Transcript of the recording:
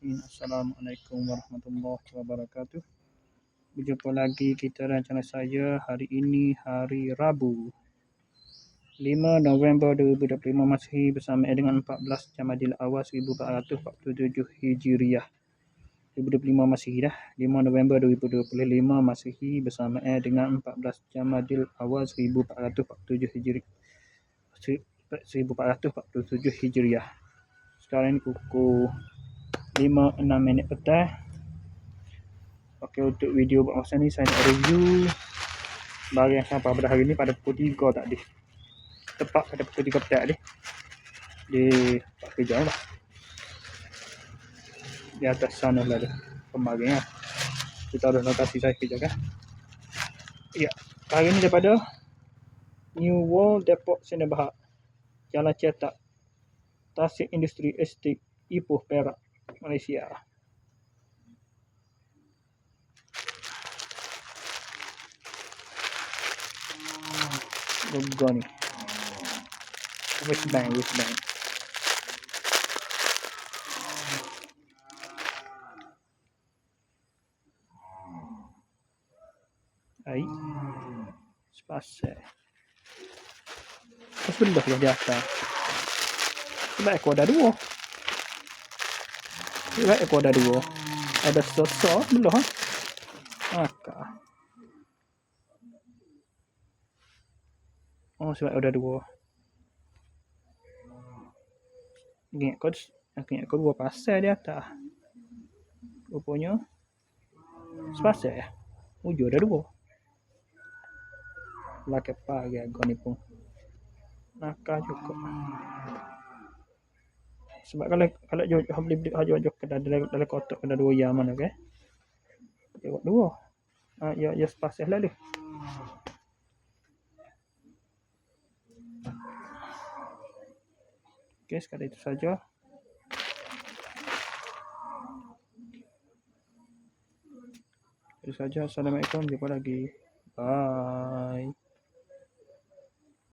Bismillahirrahmanirrahim. Assalamualaikum warahmatullahi wabarakatuh. Berjumpa lagi kita dan channel saya. Hari ini hari Rabu 5 November 2025 Masihi bersama dengan 14 Jamadil Awal 1447 Hijriah. 2025 Masihi dah. 5 November 2025 Masihi bersama dengan 14 Jamadil Awal 1447 Hijriah. 1447 Hijriah. Sekarang ni pukul 5.06 petang. Okey, untuk video buat masa ni saya nak review barang yang sampai pada hari ni pada pukul 3 tadi. Tepat pada pukul 3 petang tadi. Di tempat kerja lah. Di atas sana lah dia. Kemarin lah. Kita ada lokasi saya kerja kan. Ya, hari ni daripada New World Depot Sdn Bhd, Jalan Cetak, Tasik Industri Estate, Ipoh, Perak, Malaysia. Logo ni West Bank. Hai sepasal sebelah di atas. Sebab aku ada dua. Ada sosok belah maka. Oh, sebab ada dua. Ingat kau dua pasal di atas. Rupanya sepasal ya. Ujung ada dua. Laki pagi agak ni pun nakal juga. Sebab kalau jual kedai dalam kotak kedai dua yang mana ke? Tengok dua. Ya sepasal lah dia. Okey, sekadar itu saja. Assalamualaikum, jumpa lagi. Bye.